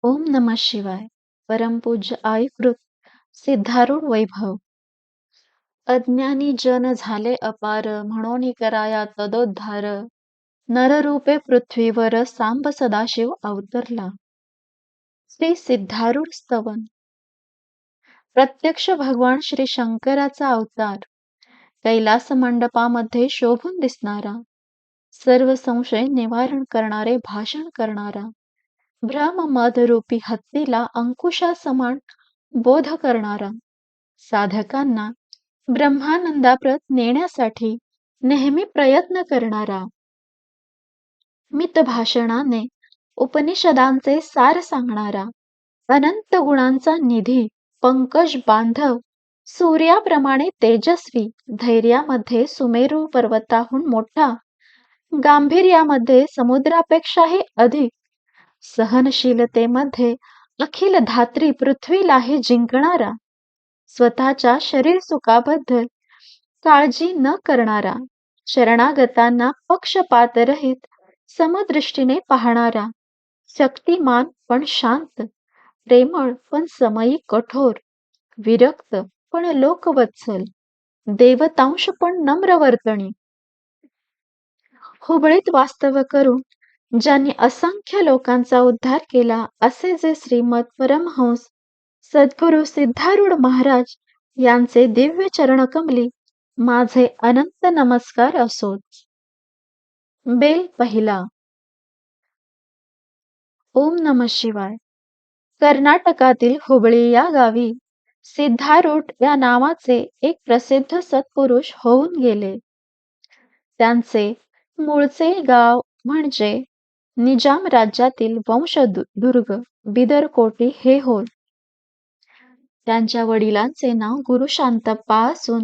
ओम नमः शिवाय. परमपूज्य आईकृत सिद्धारूढ वैभव. अज्ञानी जन झाले अपार म्हणून कराया तदोद्धार. नररूपे पृथ्वीवर सांब सदाशिव अवतरला. श्री सिद्धारूढ स्तवन. प्रत्यक्ष भगवान श्री शंकराचा अवतार. कैलास मंडपामध्ये शोभून दिसणारा. सर्व संशय निवारण करणारे भाषण करणारा. ब्रह्ममदरूपी हत्तीला अंकुशासमान बोध करणारा. साधकांना ब्रह्मानंदाप्रत नेण्यासाठी नेहमी प्रयत्न करणारा. मितभाषणाने उपनिषदांचे सार सांगणारा. अनंत गुणांचा निधी, पंकज बांधव, सूर्याप्रमाणे तेजस्वी, धैर्यामध्ये सुमेरू पर्वताहून मोठा, गांभीर्यामध्ये समुद्रापेक्षाही अधिक, सहनशीलतेमध्ये अखिल धात्री पृथ्वीलाही जिंकणारा, स्वतःच्या शरीर सुखाबद्दल काळजी न करणारा, शरणागतांना पक्षपातरहित समदृष्टीने पाहणारा, शक्तिमान पण शांत, प्रेमळ पण समयी कठोर, विरक्त पण लोकवत्सल, देवतांश पण नम्र वर्तणी, हुबळीत वास्तव करून ज्यांनी असंख्य लोकांचा उद्धार केला असे जे श्रीमद परमहंस सद्गुरु सिद्धारूढ महाराज यांचे दिव्य चरणकमली माझे अनंत नमस्कार असोत. बेल पहिला. ओम नमः शिवाय. कर्नाटकातील हुबळी या गावी सिद्धारूढ या नावाचे एक प्रसिद्ध सत्पुरुष होऊन गेले. त्यांचे मूळचे गाव म्हणजे निजाम राज्यातील वंशदुर्ग बिदरकोटी हे होय. त्यांच्या वडिलांचे नाव गुरुशांतप्पा असून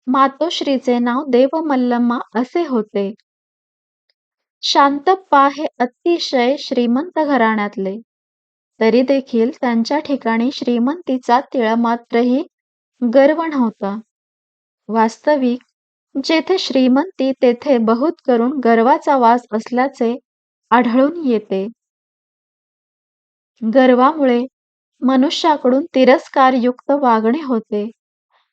मातोश्रीचे नाव देवमल्लम्मा असे होते. शांतप्पा हे अतिशय श्रीमंत घराण्यातले, तरी देखील त्यांच्या ठिकाणी श्रीमंतीचा तिळमात्रही गर्व नव्हता. वास्तविक जेथे श्रीमंती तेथे बहुत करून गर्वाचा वास असल्याचे आढळून येते. गर्वामुळे मनुष्याकडून तिरस्कारयुक्त वागणे होते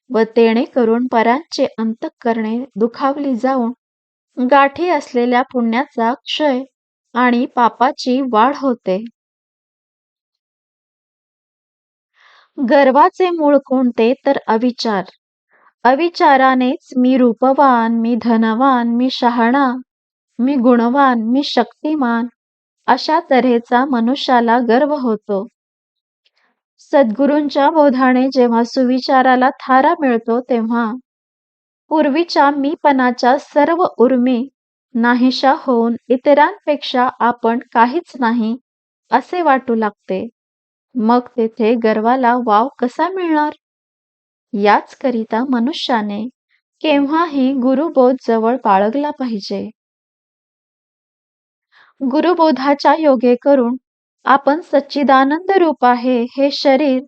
व तेणे करून परांची अंतःकरणे दुखावली जाऊन गाठी असलेल्या पुण्याचा क्षय आणि पापाची वाढ होते. गर्वाचे मूळ कोणते तर अविचार. अविचारानेच मी रूपवान, मी धनवान, मी शहाणा, मी गुणवान, मी शक्तिमान अशा तऱ्हेचा मनुष्याला गर्व होतो. सद्गुरूंच्या बोधाने जेव्हा सुविचाराला थारा मिळतो तेव्हा पूर्वीच्या मीपणाच्या सर्व उर्मी नाहीशा होऊन इतरांपेक्षा आपण काहीच नाही असे वाटू लागते. मग तेथे गर्वाला वाव कसा मिळणार? याचकरिता मनुष्याने केव्हाही गुरुबोध जवळ बाळगला पाहिजे. गुरुबोधाच्या योगे करून आपण सच्चिदानंद रूप आहे, हे शरीर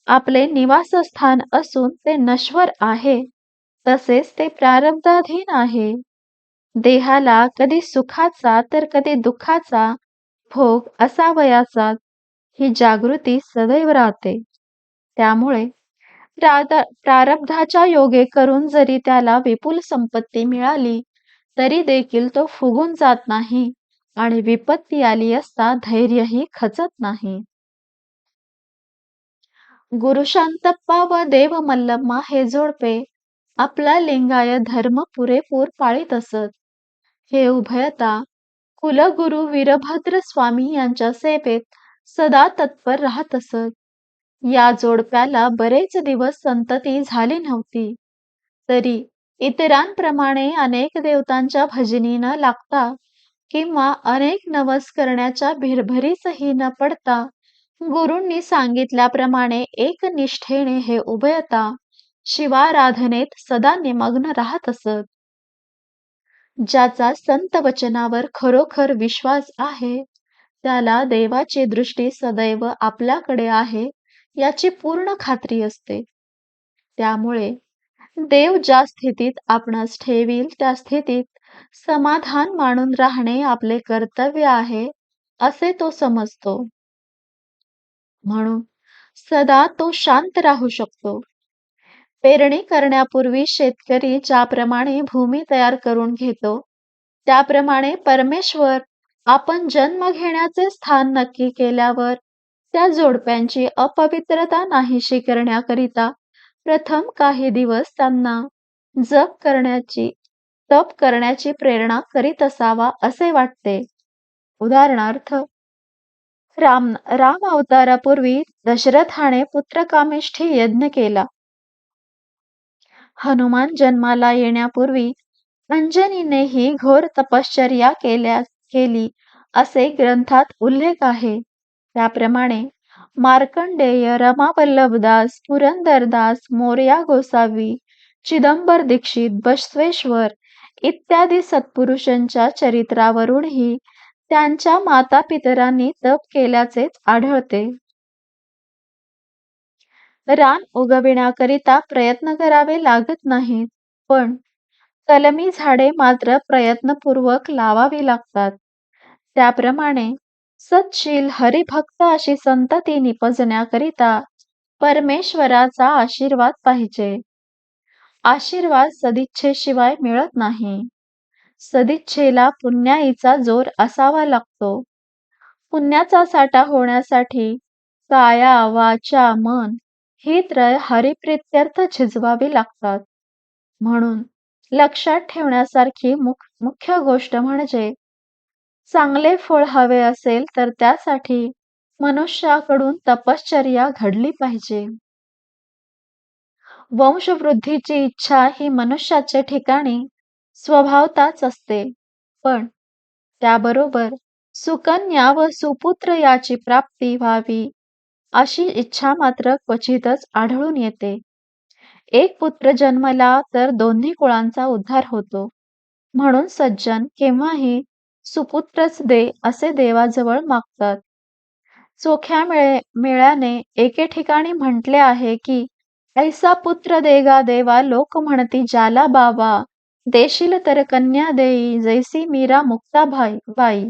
आपले निवासस्थान असून ते नश्वर आहे, तसेच ते प्रारब्धाधीन आहे. देहाला कधी सुखाचा तर कधी दुःखाचा भोग असावयाचा ही जागृती सदैव राहते. त्यामुळे प्रारब्धाच्या योगे करून जरी त्याला विपुल संपत्ती मिळाली तरी देखील तो फुगून जात नाही आणि विपत्ती आली असता धैर्यही खचत नाही. गुरुशांतप्पा व देवमल्लम्मा हे जोडपे आपला लिंगाय धर्म पुरेपूर पाळीत असत. हे उभयता कुलगुरू वीरभद्र स्वामी यांच्या सेवेत सदा तत्पर राहत असत. या जोडप्याला बरेच दिवस संतती झाली नव्हती, तरी इतरांप्रमाणे अनेक देवतांच्या भजनी न लागता किंवा अनेक नवस करण्याच्या भरभरीसही न पडता गुरूंनी सांगितल्याप्रमाणे एकनिष्ठेने हे उभयता शिवाराधनेत सदा निमग्न राहत असत. ज्याचा संत वचनावर खरोखर विश्वास आहे त्याला देवाची दृष्टी सदैव आपल्याकडे आहे याची पूर्ण खात्री असते. त्यामुळे देव ज्या स्थितीत आपणास ठेवील त्या स्थितीत समाधान मानून राहणे आपले कर्तव्य आहे असे तो समजतो. म्हणून सदा तो शांत राहू शकतो. पेरणी करण्यापूर्वी शेतकरी ज्याप्रमाणे भूमी तयार करून घेतो, त्याप्रमाणे परमेश्वर आपण जन्म घेण्याचे स्थान नक्की केल्यावर त्या जोडप्यांची अपवित्रता नाहीशी करण्याकरिता प्रथम काही दिवस त्यांना जप करण्याची तप करण्याची प्रेरणा करीत असावा असे वाटते. उदाहरणार्थ, राम अवतारापूर्वी दशरथाने पुत्रकामेष्ठी यज्ञ केला. हनुमान जन्माला येण्यापूर्वी अंजनीनेही घोर तपश्चर्या केली असे ग्रंथात उल्लेख आहे. त्याप्रमाणे मार्कंडेय, रमावल्लभदास, पुरंदरदास, मोरया गोसावी, चिदंबर दीक्षित, बसवेश्वर इत्यादी सत्पुरुषांच्या चरित्रावरूनही त्यांच्या मातापितरांनी तप केल्याचेच आढळते. रान उगविण्याकरिता प्रयत्न करावे लागत नाहीत, पण कलमी झाडे मात्र प्रयत्नपूर्वक लावावी लागतात. त्याप्रमाणे सत्शील हरिभक्त अशी संतती निपजण्याकरिता परमेश्वराचा आशीर्वाद पाहिजे. आशीर्वाद सदिच्छेशिवाय मिळत नाही. सदिच्छेला पुण्याईचा जोर असावा लागतो. पुण्याचा साठा होण्यासाठी काया, वाचा, मन ही त्रय हरिप्रित्यर्थ झिजवावी लागतात. म्हणून लक्षात ठेवण्यासारखी मुख्य गोष्ट म्हणजे चांगले फळ हवे असेल तर त्यासाठी मनुष्याकडून तपश्चर्या घडली पाहिजे. वंशवृद्धीची इच्छा ही मनुष्याच्या ठिकाणी स्वभावताच असते, पण त्याबरोबर सुकन्या व सुपुत्र याची प्राप्ती व्हावी अशी इच्छा मात्र क्वचितच आढळून येते. एक पुत्र जन्मला तर दोन्ही कुळांचा उद्धार होतो. म्हणून सज्जन केव्हाही सुपुत्रच दे असे देवाजवळ मागतात. चोख्या मेळ्याने एके ठिकाणी म्हटले आहे की, ऐसा पुत्र देगा देवा लोक म्हणती ज्याला बाबा, देशील तर कन्या देई जैसी मीरा मुक्ता बाई.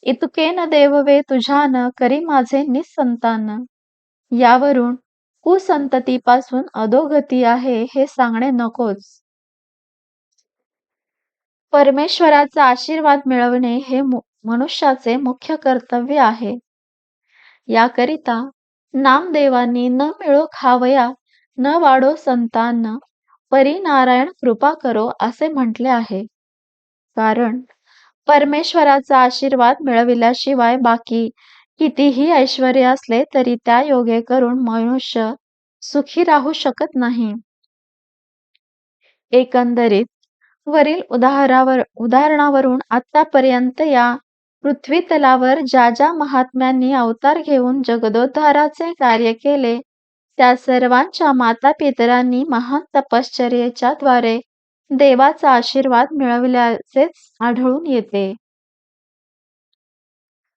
इतके न देववे तुझ्यान करी माझे निसंतान. यावरून कुसंततीपासून अधोगती आहे हे सांगणे नकोच. परमेश्वराचा आशीर्वाद मिळवणे हे मनुष्याचे मुख्य कर्तव्य आहे. याकरिता नामदेवांनी न मिळो खावया न वाढो संतान परी नारायण कृपा करो असे म्हटले आहे. कारण परमेश्वराचा आशीर्वाद मिळविल्याशिवाय बाकी कितीही ऐश्वर्य असले तरी त्या योगे करून मनुष्य सुखी राहू शकत नाही. एकंदरीत वरील उदाहरणावरून आतापर्यंत या पृथ्वीतलावर ज्या ज्या महात्म्यांनी अवतार घेऊन जगदोद्धाराचे कार्य केले, त्या सर्वांच्या मातापितरांनी महान तपश्चर्येच्या द्वारे देवाचा आशीर्वाद मिळविल्याचेच आढळून येते.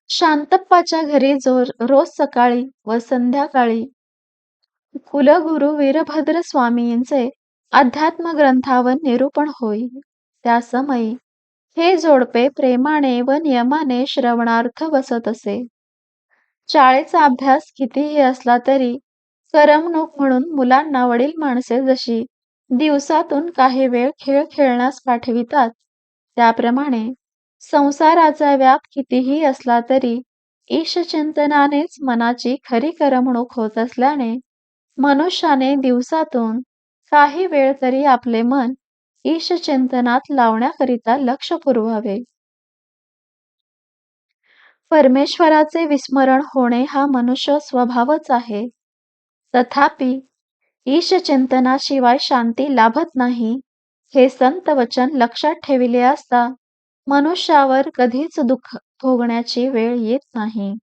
शांतप्पाच्या घरी रोज सकाळी व संध्याकाळी कुलगुरू वीरभद्र स्वामींचे अध्यात्म ग्रंथावर निरूपण होई. त्या समयी हे जोडपे प्रेमाने व नियमाने श्रवणार्थ बसत असे. शाळेचा अभ्यास कितीही असला तरी करमणूक म्हणून मुलांना वडील माणसे जशी दिवसातून काही वेळ खेळ खेळण्यास पाठवितात, त्याप्रमाणे संसाराचा व्याप कितीही असला तरी ईशचिंतनानेच मनाची खरी करमणूक होत असल्याने मनुष्याने दिवसातून काही वेळ तरी आपले मन ईशचिंतनात लावण्याकरिता लक्ष पुरवावे. परमेश्वराचे विस्मरण होणे हा मनुष्य स्वभावच आहे. तथापि ईशचिंतनाशिवाय शांती लाभत नाही हे संत वचन लक्षात ठेविले असता मनुष्यावर कधीच दुःख भोगण्याची वेळ येत नाही.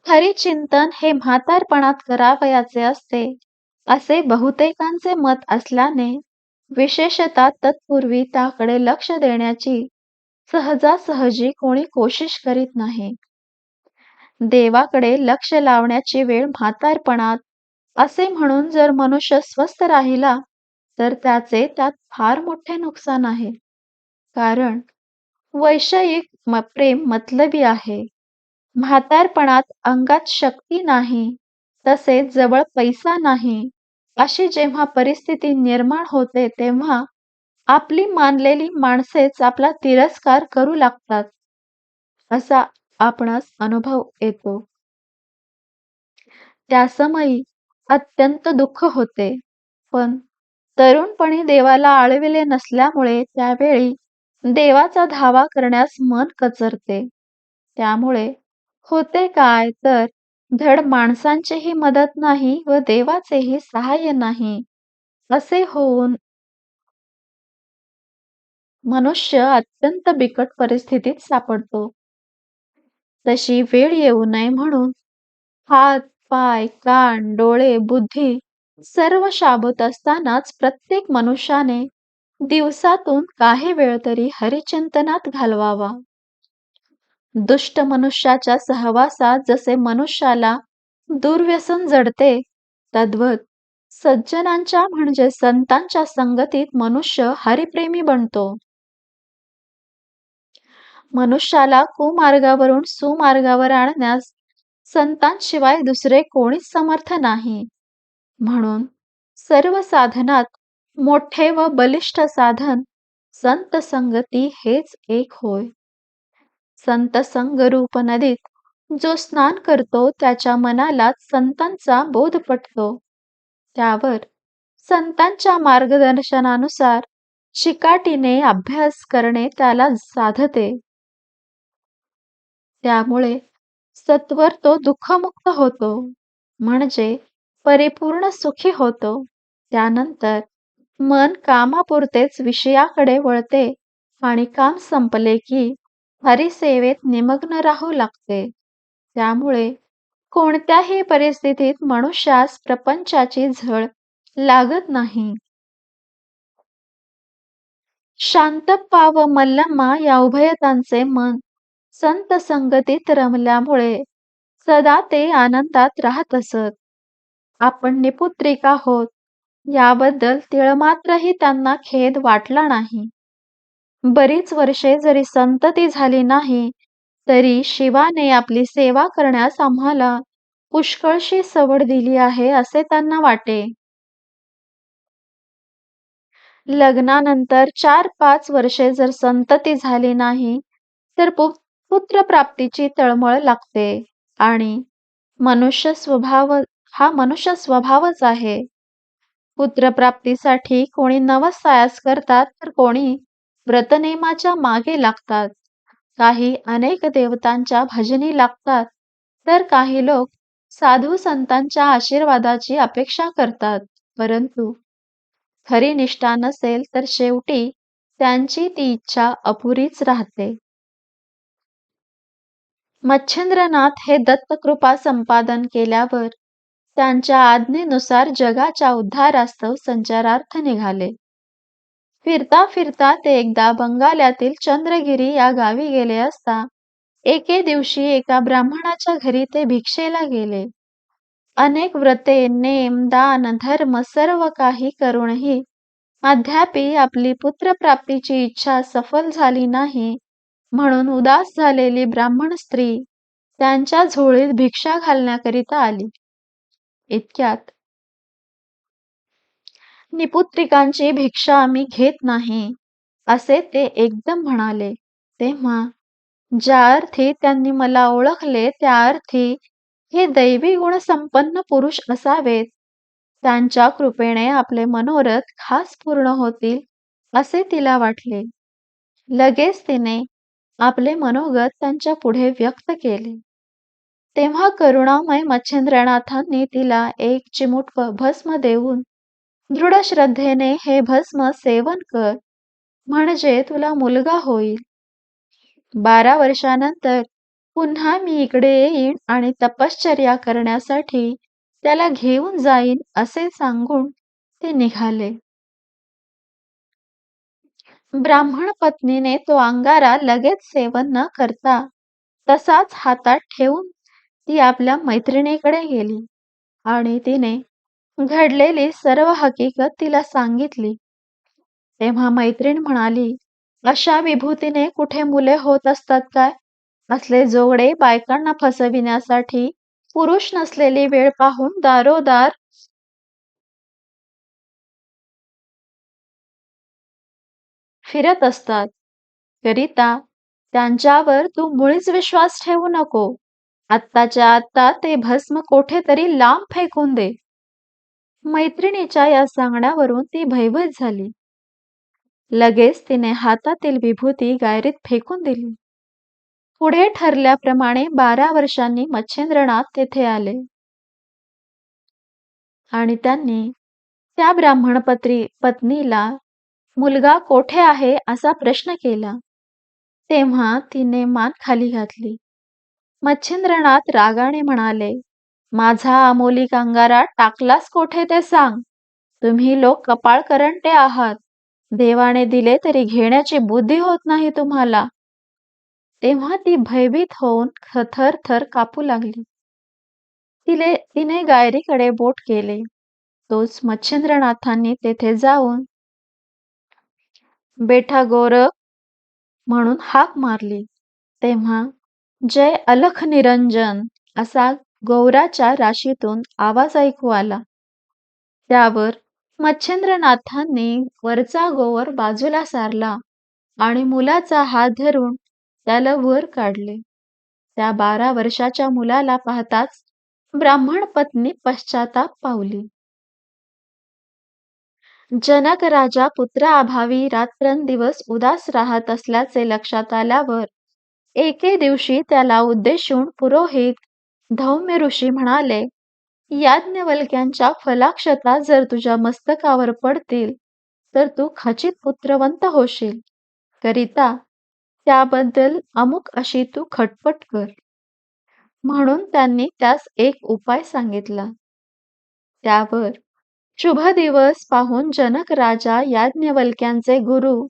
खरे चिंतन हे म्हातारपणात करावयाचे असते असे बहुतेकांचे मत असल्याने विशेषतः तत्पूर्वी त्याकडे लक्ष देण्याची सहजासहजी कोणी कोशिश करीत नाही. देवाकडे लक्ष लावण्याची वेळ म्हातारपणात असे म्हणून जर मनुष्य स्वस्थ राहिला तर त्याचे त्यात फार मोठे नुकसान आहे. कारण वैषयिक प्रेम मतलबी आहे. म्हातारपणात अंगात शक्ती नाही, तसेच जवळ पैसा नाही, अशी जेव्हा परिस्थिती निर्माण होते तेव्हा आपली मानलेली माणसेच आपला तिरस्कार करू लागतात, असा आपणास अनुभव येतो. त्या समयी अत्यंत दुःख होते. पण तरुणपणी देवाला आळविले नसल्यामुळे त्यावेळी देवाचा धावा करण्यास मन कचरते. त्यामुळे होते काय तर धड माणसांचीही मदत नाही व देवाचेही सहाय्य नाही. असे होऊन मनुष्य अत्यंत बिकट परिस्थितीत सापडतो. तशी वेळ येऊ नये म्हणून हात, पाय, कान, डोळे, बुद्धी सर्व शाबूत असतानाच प्रत्येक मनुष्याने दिवसातून काही वेळ तरी हरिचिंतनात घालवावा. दुष्ट मनुष्याच्या सहवासात जसे मनुष्याला दुर्व्यसन जडते, तद्वत सज्जनांच्या म्हणजे संतांच्या संगतीत मनुष्य हरिप्रेमी बनतो. मनुष्याला कुमार्गावरून सुमार्गावर आणण्यास संतांशिवाय दुसरे कोणीच समर्थ नाही. म्हणून सर्व साधनात मोठे व बलिष्ठ साधन संत संगती हेच एक होय. संत संग रूप नदीत जो स्नान करतो त्याच्या मनाला संतांचा बोध पटतो. त्यावर संतांच्या मार्गदर्शनानुसार चिकाटीने अभ्यास करणे त्याला साधते. त्यामुळे सत्वर तो दुःखमुक्त होतो, म्हणजे परिपूर्ण सुखी होतो. त्यानंतर मन कामापुरतेच विषयाकडे वळते आणि काम संपले की हरिसेवेत निमग्न राहू लागते. त्यामुळे कोणत्याही परिस्थितीत मनुष्यास प्रपंचाची झळ लागत नाही. शांतप्पा व मल्लम्मा या उभयतांचे मन संत संगतीत रमल्यामुळे सदा ते आनंदात राहत असत. आपण निपुत्रिक आहोत याबद्दल तिळमात्रही त्यांना खेद वाटला नाही. बरीच वर्षे जरी संतती झाली नाही, तरी शिवाने आपली सेवा करण्यास आम्हाला पुष्कळशी सवड दिली आहे असे त्यांना वाटे. लग्नानंतर 4-5 वर्षे जर संतती झाली नाही, तर पुत्रप्राप्तीची तळमळ लागते आणि मनुष्य स्वभाव हा मनुष्य स्वभावच आहे. पुत्रप्राप्तीसाठी कोणी नवस सायास करतात, तर कोणी व्रतनेमाच्या मागे लागतात. काही अनेक देवतांच्या भजनी लागतात, तर काही लोक साधू संतांच्या आशीर्वादाची अपेक्षा करतात. परंतु खरी निष्ठा नसेल तर शेवटी त्यांची ती इच्छा अपुरीच राहते. मच्छिंद्रनाथ हे दत्तकृपा संपादन केल्यावर त्यांच्या आज्ञेनुसार जगाच्या उद्धारास्तव संचारार्थ निघाले. फिरता फिरता ते एकदा बंगाल्यातील चंद्रगिरी या गावी गेले असता एके दिवशी एका ब्राह्मणाच्या घरी ते भिक्षेला गेले. अनेक व्रते, नेम, दान, धर्म सर्व काही करूनही अद्यापि आपली पुत्रप्राप्तीची इच्छा सफल झाली नाही, म्हणून उदास झालेली ब्राह्मण स्त्री त्यांच्या झोळीत भिक्षा घालण्याकरिता आली. इतक्यात निपुत्रिकांची भिक्षा आम्ही घेत नाही, असे ते एकदम म्हणाले. तेव्हा ज्या अर्थी त्यांनी मला ओळखले त्या अर्थी हे दैवी गुण संपन्न पुरुष असावेत. त्यांच्या कृपेने आपले मनोरथ खास पूर्ण होतील असे तिला वाटले. लगेच तिने आपले मनोगत त्यांच्या पुढे व्यक्त केले. तेव्हा करुणामय मच्छिंद्रनाथांनी तिला एक चिमूट भस्म देऊन दृढ श्रद्धेने हे भस्म सेवन कर, म्हणजे तुला मुलगा होईल. 12 वर्षानंतर पुन्हा मी इकडे येईन आणि तपश्चर्या करण्यासाठी त्याला घेऊन जाईन असे सांगून ते निघाले. ब्राह्मण पत्नीने तो अंगारा लगेच सेवन न करता तसाच हातात ठेवून ती आपल्या मैत्रिणीकडे गेली आणि तिने घडलेली सर्व हकीकत तिला सांगितली. तेव्हा मैत्रीण म्हणाली, अशा विभूतीने कुठे मुले होत असतात काय? असले जोगडे बायकांना फसविण्यासाठी पुरुष नसलेली वेळ पाहून दारोदार फिरत असतात. करिता त्यांच्यावर तू मुळीच विश्वास ठेवू नको. आत्ताच्या आत्ता ते भस्म कोठेतरी लांब फेकून दे. मैत्रिणीच्या या सांगण्यावरून ती भयभीत झाली. लगेच तिने हातातील विभूती गायरीत फेकून दिली. पुढे ठरल्याप्रमाणे 12 वर्षांनी मच्छिंद्रनाथ तेथे आले आणि त्यांनी त्या पत्नीला मुलगा कोठे आहे असा प्रश्न केला. तेव्हा तिने मान खाली घातली. मच्छिंद्रनाथ रागाने म्हणाले, माझा अमोलिक अंगारा टाकलास कोठे ते सांग. तुम्ही लोक कपाळकरंटे आहात. देवाने दिले तरी घेण्याची बुद्धी होत नाही तुम्हाला. तेव्हा ती भयभीत होऊन थरथर कापू लागली. तिने गायरीकडे बोट केले. तोच मच्छिंद्रनाथांनी तेथे जाऊन बेटा गोरख म्हणून हाक मारली. तेव्हा जय अलख निरंजन असा गौराच्या राशीतून आवाज ऐकू आला. त्यावर मच्छिंद्रनाथांनी वरचा गोवर बाजूला सारला आणि मुलाचा हात धरून त्याला वर काढले. त्या 12 वर्षाच्या मुलाला पाहताच ब्राह्मण पत्नी पश्चाताप पावली. जनक राजा पुत्राअभावी रात्रंदिवस उदास राहत असल्याचे लक्षात आल्यावर एके दिवशी त्याला उद्देशून पुरोहित धौम्य ऋषी म्हणाले, याज्ञवल्क्यांच्या फलाक्षता जर तुझ्या मस्तकावर पडतील तर तू खचित पुत्रवंत होशील. करिता त्याबद्दल अमुक अशी तू खटपट कर. म्हणून त्यांनी त्यास एक उपाय सांगितला. त्यावर शुभ दिवस पाहून जनक राजा याज्ञवल्क्यांचे गुरु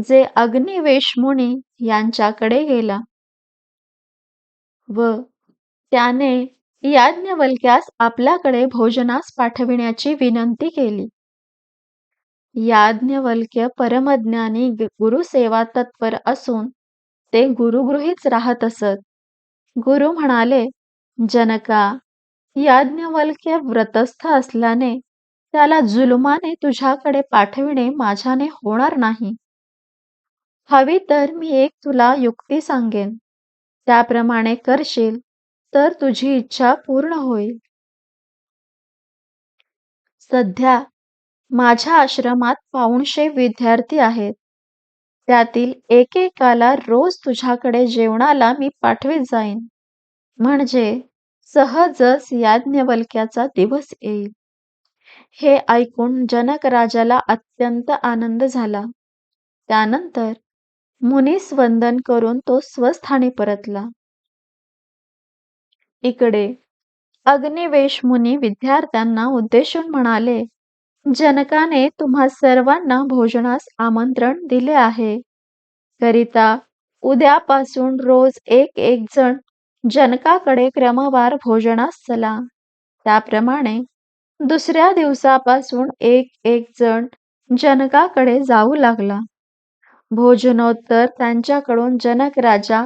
जे अग्निवेश मुनी यांच्याकडे गेला व त्याने याज्ञवल्क्यास आपल्याकडे भोजनास पाठविण्याची विनंती केली. याज्ञवल्क्य परमज्ञानी गुरुसेवा तत्पर असून ते गुरुगृहीच राहत असत. गुरु म्हणाले, जनका, याज्ञवल्क्य व्रतस्थ असल्याने त्याला जुलमाने तुझ्याकडे पाठविणे माझ्याने होणार नाही. हवी तर मी एक तुला युक्ती सांगेन. त्याप्रमाणे करशील तर तुझी इच्छा पूर्ण होईल. सध्या माझ्या आश्रमात 500 विद्यार्थी आहेत. त्यातील एकेकाला रोज तुझ्याकडे जेवणाला मी पाठवीत जाईन. म्हणजे सहजच याज्ञवल्क्याचा दिवस येईल. हे ऐकून जनक राजाला अत्यंत आनंद झाला. त्यानंतर मुनीस वंदन करून तो स्वस्थानी परतला. इकडे अग्निवेश मुनी विद्यार्थ्यांना उद्देशून म्हणाले, जनकाने तुम्हा सर्वांना भोजनास आमंत्रण दिले आहे. करिता उद्यापासून रोज एक एक जण जनकाकडे क्रमवार भोजनास चला. त्याप्रमाणे दुसऱ्या दिवसापासून एक एक जण जनकाकडे जाऊ लागला. भोजनोत्तर त्यांच्याकडून जनक राजा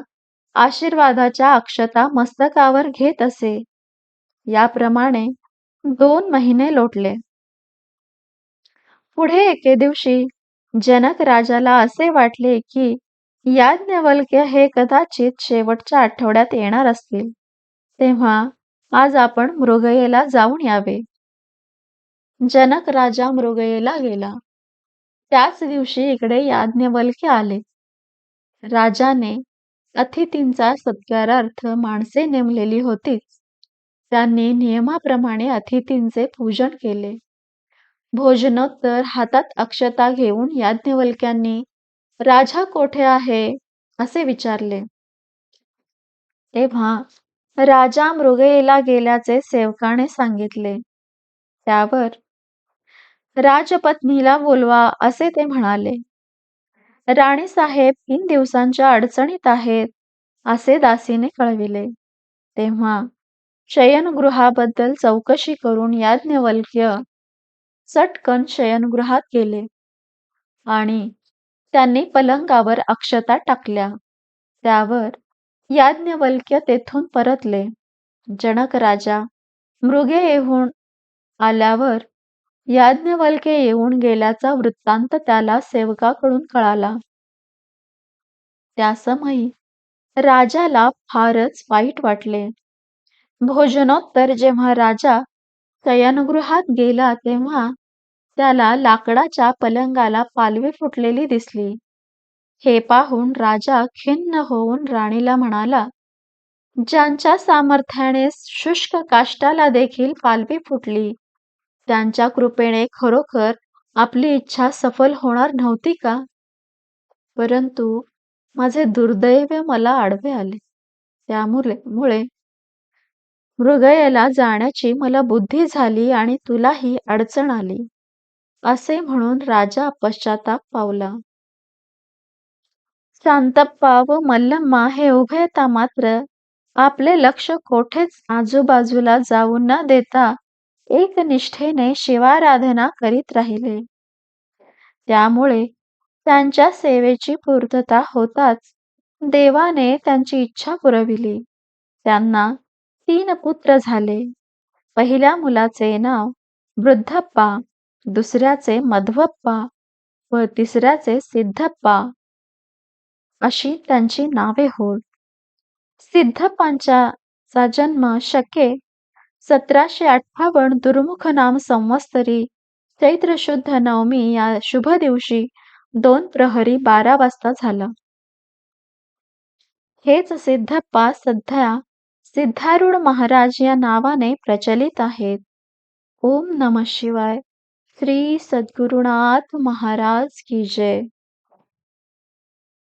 आशीर्वादाच्या अक्षता मस्तकावर घेत असे. याप्रमाणे 2 महिने लोटले. पुढे एके दिवशी जनक राजाला असे वाटले की याज्ञवल्क्य हे कदाचित शेवटच्या आठवड्यात येणार असतील. तेव्हा आज आपण मृगयेला जाऊन यावे. जनक राजा मृगयेला गेला. त्याच दिवशी इकडे याज्ञवल्क्य आले. राजाने अतिथींचा सत्कारार्थ माणसे नेमलेली होतीच. त्यांनी नियमाप्रमाणे अतिथींचे पूजन केले. भोजनोत्तर हातात अक्षता घेऊन याज्ञवल्क्यांनी राजा कोठे आहे असे विचारले. तेव्हा राजा मृगयेला गेल्याचे सेवकाने सांगितले. त्यावर राजपत्नीला बोलवा असे ते म्हणाले. राणीसाहेब 3 दिवसांच्या अडचणीत आहेत असे दासीने कळविले. तेव्हा शयनगृहाबद्दल चौकशी करून याज्ञवल्क्य चटकन शयनगृहात गेले आणि त्यांनी पलंगावर अक्षता टाकल्या. त्यावर याज्ञवल्क्य तेथून परतले. जनक राजा मृगे येऊन आल्यावर याज्ञवल्क्य येऊन गेल्याचा वृत्तांत त्याला सेवकाकडून कळाला. त्या समयी राजाला फारच वाईट वाटले. भोजनोत्तर जेव्हा राजा शयनगृहात गेला तेव्हा त्याला लाकडाच्या पलंगाला पालवी फुटलेली दिसली. हे पाहून राजा खिन्न होऊन राणीला म्हणाला, ज्यांच्या सामर्थ्याने शुष्क काष्टाला देखील पालवी फुटली, त्यांच्या कृपेने खरोखर आपली इच्छा सफल होणार नव्हती का? परंतु माझे दुर्दैव मला आडवे आले. त्यामुळे मृगयेला जाण्याची मला बुद्धी झाली आणि तुलाही अडचण आली. असे म्हणून राजा पश्चाताप पावला. शांतप्पा व मल्लम्मा हे उभयता मात्र आपले लक्ष कोठेच आजूबाजूला जाऊ न देता एकनिष्ठेने शिवाराधना करीत राहिले. त्यामुळे त्यांच्या सेवेची पूर्तता होताच देवाने त्यांची इच्छा पुरविली. त्यांना 3 पुत्र झाले. पहिल्या मुलाचे नाव वृद्धप्पा, दुसऱ्याचे मध्वप्पा व तिसऱ्याचे सिद्धप्पा अशी त्यांची नावे होत. सिद्धप्पांचा जन्म शके 1758 दुर्मुख नाम संवत्सरी चैत्र शुद्ध नवमी या शुभ दिवशी 2 प्रहरी 12 वाजता झाला. हेच सिद्धप्पा सध्या सिद्धारूढ महाराज या नावाने प्रचलित आहेत. ओम नमः शिवाय. श्री सद्गुरुनाथ महाराज की जय.